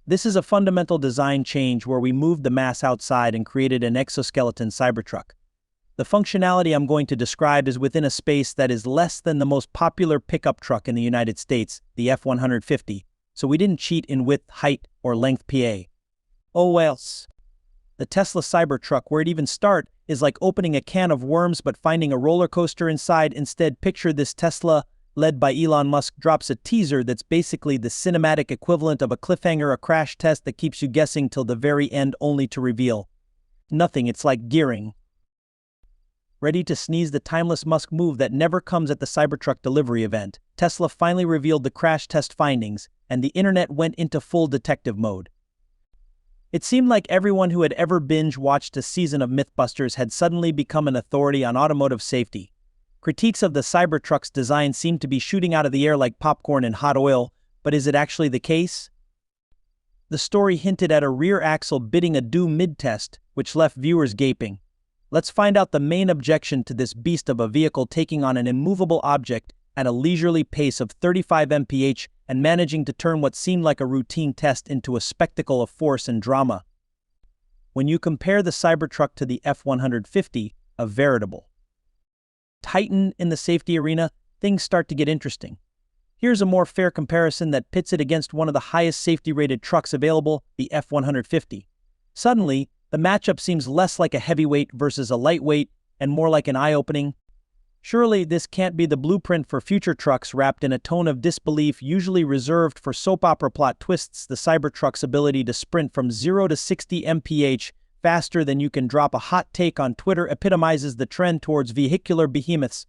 This is a fundamental design change where we moved the mass outside and created an exoskeleton Cybertruck. The functionality I'm going to describe is within a space that is less than the most popular pickup truck in the United States, the F-150, so we didn't cheat in width, height, or length PA. Oh well. The Tesla Cybertruck, where it even starts, is like opening a can of worms but finding a roller coaster inside. Instead, picture this: Tesla, led by Elon Musk, drops a teaser that's basically the cinematic equivalent of a cliffhanger, a crash test that keeps you guessing till the very end only to reveal nothing. It's like gearing. Ready to sneeze, the timeless Musk move that never comes at the Cybertruck delivery event. Tesla finally revealed the crash test findings, and the internet went into full detective mode. It seemed like everyone who had ever binge-watched a season of Mythbusters had suddenly become an authority on automotive safety. Critiques of the Cybertruck's design seemed to be shooting out of the air like popcorn in hot oil, but is it actually the case? The story hinted at a rear axle bidding adieu mid-test, which left viewers gaping. Let's find out the main objection to this beast of a vehicle taking on an immovable object at a leisurely pace of 35 mph and managing to turn what seemed like a routine test into a spectacle of force and drama. When you compare the Cybertruck to the F-150, a veritable titan in the safety arena, things start to get interesting. Here's a more fair comparison that pits it against one of the highest safety-rated trucks available, the F-150. Suddenly, the matchup seems less like a heavyweight versus a lightweight and more like an eye-opening. Surely this can't be the blueprint for future trucks wrapped in a tone of disbelief usually reserved for soap opera plot twists. The Cybertruck's ability to sprint from 0 to 60 mph faster than you can drop a hot take on Twitter epitomizes the trend towards vehicular behemoths.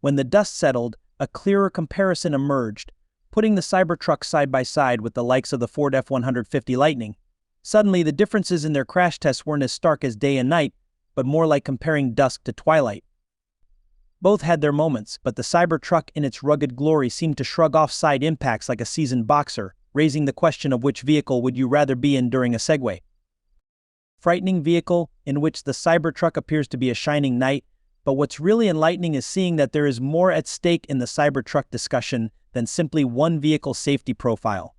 When the dust settled, a clearer comparison emerged, putting the Cybertruck side by side with the likes of the Ford F-150 Lightning. Suddenly, the differences in their crash tests weren't as stark as day and night, but more like comparing dusk to twilight. Both had their moments, but the Cybertruck in its rugged glory seemed to shrug off side impacts like a seasoned boxer, raising the question of which vehicle would you rather be in during a segue. Frightening vehicle, in which the Cybertruck appears to be a shining knight, but what's really enlightening is seeing that there is more at stake in the Cybertruck discussion than simply one vehicle safety profile.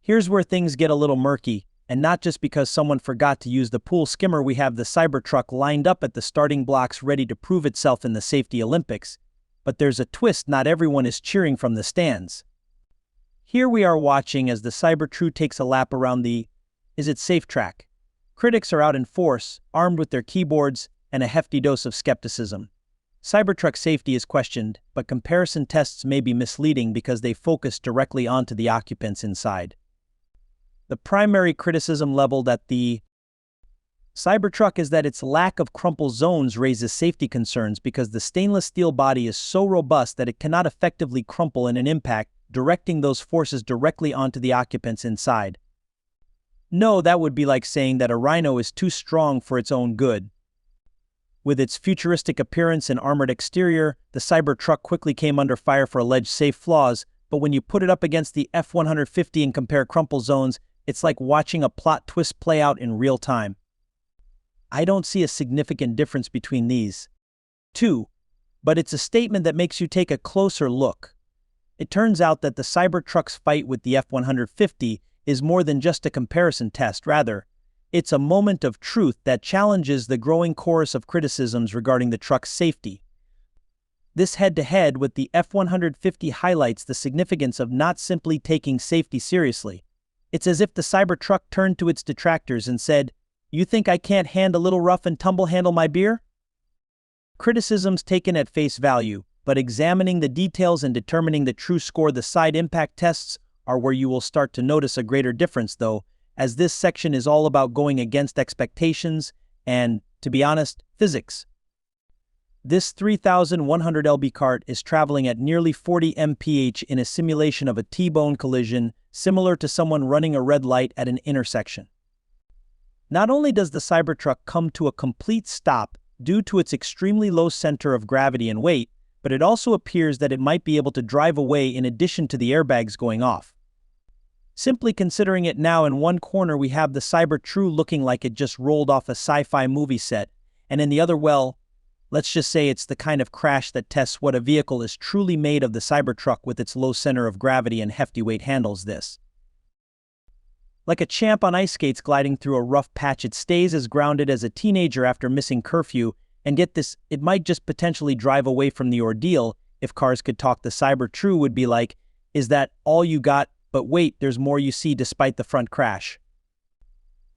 Here's where things get a little murky, and not just because someone forgot to use the pool skimmer. We have the Cybertruck lined up at the starting blocks ready to prove itself in the safety Olympics, but there's a twist: not everyone is cheering from the stands. Here we are watching as the Cybertruck takes a lap around the "is it safe" track. Critics are out in force, armed with their keyboards and a hefty dose of skepticism. Cybertruck safety is questioned, but comparison tests may be misleading because they focus directly onto the occupants inside. The primary criticism leveled at the Cybertruck is that its lack of crumple zones raises safety concerns because the stainless steel body is so robust that it cannot effectively crumple in an impact, directing those forces directly onto the occupants inside. No, that would be like saying that a rhino is too strong for its own good. With its futuristic appearance and armored exterior, the Cybertruck quickly came under fire for alleged safe flaws, but when you put it up against the F-150 and compare crumple zones, it's like watching a plot twist play out in real time. I don't see a significant difference between these two, but it's a statement that makes you take a closer look. It turns out that the Cybertruck's fight with the F-150 is more than just a comparison test. Rather, it's a moment of truth that challenges the growing chorus of criticisms regarding the truck's safety. This head-to-head with the F-150 highlights the significance of not simply taking safety seriously. It's as if the Cybertruck turned to its detractors and said, "You think I can't hand a little rough and tumble handle my beer?" Criticisms taken at face value, but examining the details and determining the true score, the side impact tests, are where you will start to notice a greater difference, though, as this section is all about going against expectations and, to be honest, physics. This 3,100 lb cart is traveling at nearly 40 mph in a simulation of a T-bone collision, similar to someone running a red light at an intersection. Not only does the Cybertruck come to a complete stop due to its extremely low center of gravity and weight, but it also appears that it might be able to drive away in addition to the airbags going off. Simply considering it now, in one corner we have the Cybertruck looking like it just rolled off a sci-fi movie set, and in the other, well, let's just say it's the kind of crash that tests what a vehicle is truly made of. The Cybertruck with its low center of gravity and hefty weight handles this. Like a champ on ice skates gliding through a rough patch, it stays as grounded as a teenager after missing curfew, and get this, it might just potentially drive away from the ordeal. If cars could talk, the Cybertruck would be like, "Is that all you got? But wait, there's more you see despite the front crash."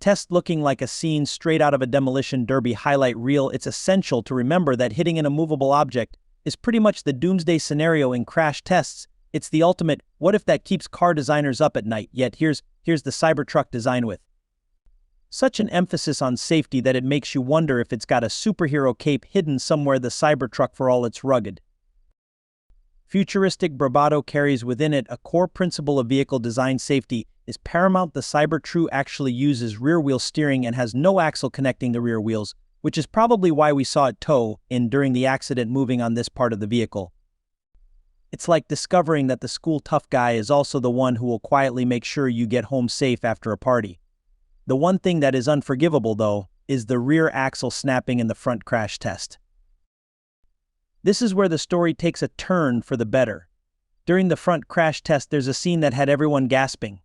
Test looking like a scene straight out of a demolition derby highlight reel. It's essential to remember that hitting an immovable object is pretty much the doomsday scenario in crash tests. It's the ultimate, what if that keeps car designers up at night? Yet here's the Cybertruck design with such an emphasis on safety that it makes you wonder if it's got a superhero cape hidden somewhere. The Cybertruck, for all its rugged futuristic bravado, carries within it a core principle of vehicle design. Safety is paramount. The Cybertruck actually uses rear-wheel steering and has no axle connecting the rear wheels, which is probably why we saw it toe in during the accident moving on this part of the vehicle. It's like discovering that the school tough guy is also the one who will quietly make sure you get home safe after a party. The one thing that is unforgivable, though, is the rear axle snapping in the front crash test. This is where the story takes a turn for the better. During the front crash test, there's a scene that had everyone gasping.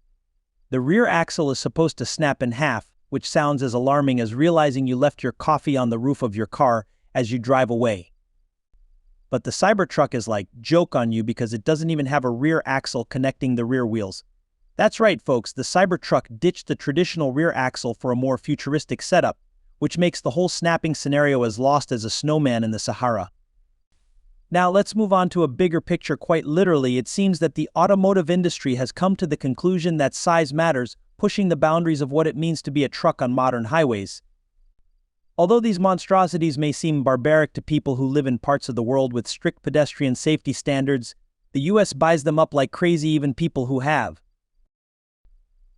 The rear axle is supposed to snap in half, which sounds as alarming as realizing you left your coffee on the roof of your car as you drive away. But the Cybertruck is like, joke on you, because it doesn't even have a rear axle connecting the rear wheels. That's right, folks, the Cybertruck ditched the traditional rear axle for a more futuristic setup, which makes the whole snapping scenario as lost as a snowman in the Sahara. Now let's move on to a bigger picture. Quite literally, it seems that the automotive industry has come to the conclusion that size matters, pushing the boundaries of what it means to be a truck on modern highways. Although these monstrosities may seem barbaric to people who live in parts of the world with strict pedestrian safety standards, the US buys them up like crazy. Even people who have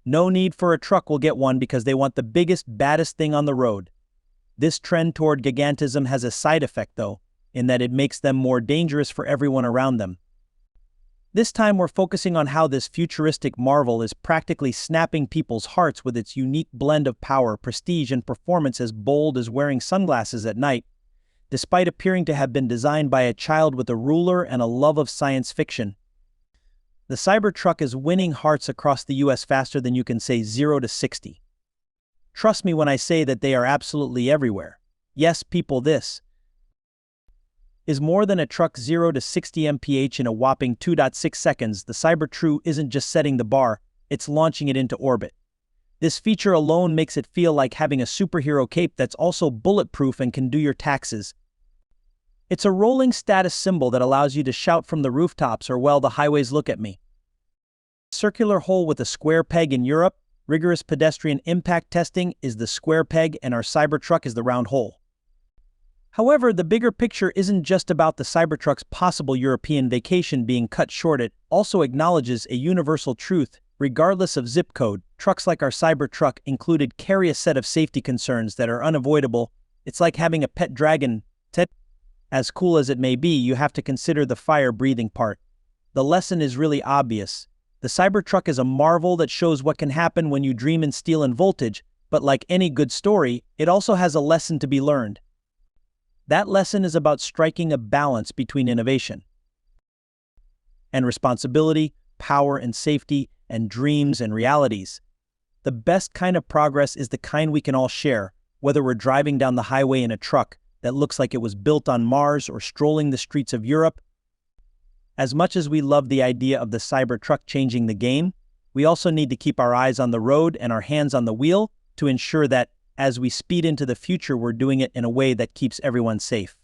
no need for a truck will get one because they want the biggest, baddest thing on the road. This trend toward gigantism has a side effect, though, in that it makes them more dangerous for everyone around them. This time we're focusing on how this futuristic marvel is practically snapping people's hearts with its unique blend of power, prestige, and performance, as bold as wearing sunglasses at night, despite appearing to have been designed by a child with a ruler and a love of science fiction. The Cybertruck is winning hearts across the US faster than you can say 0 to 60. Trust me when I say that they are absolutely everywhere. Yes, people, this is more than a truck. 0 to 60 mph in a whopping 2.6 seconds. The Cybertruck isn't just setting the bar, it's launching it into orbit. This feature alone makes it feel like having a superhero cape that's also bulletproof and can do your taxes. It's a rolling status symbol that allows you to shout from the rooftops or, well, the highways look at me. Circular hole with a square peg in Europe, rigorous pedestrian impact testing is the square peg, and our Cybertruck is the round hole. However, the bigger picture isn't just about the Cybertruck's possible European vacation being cut short. It also acknowledges a universal truth. Regardless of zip code, trucks like our Cybertruck included carry a set of safety concerns that are unavoidable. It's like having a pet dragon. As cool as it may be, you have to consider the fire-breathing part. The lesson is really obvious. The Cybertruck is a marvel that shows what can happen when you dream in steel and voltage, but like any good story, it also has a lesson to be learned. That lesson is about striking a balance between innovation and responsibility, power and safety, and dreams and realities. The best kind of progress is the kind we can all share, whether we're driving down the highway in a truck that looks like it was built on Mars or strolling the streets of Europe. As much as we love the idea of the Cybertruck changing the game, we also need to keep our eyes on the road and our hands on the wheel to ensure that as we speed into the future, we're doing it in a way that keeps everyone safe.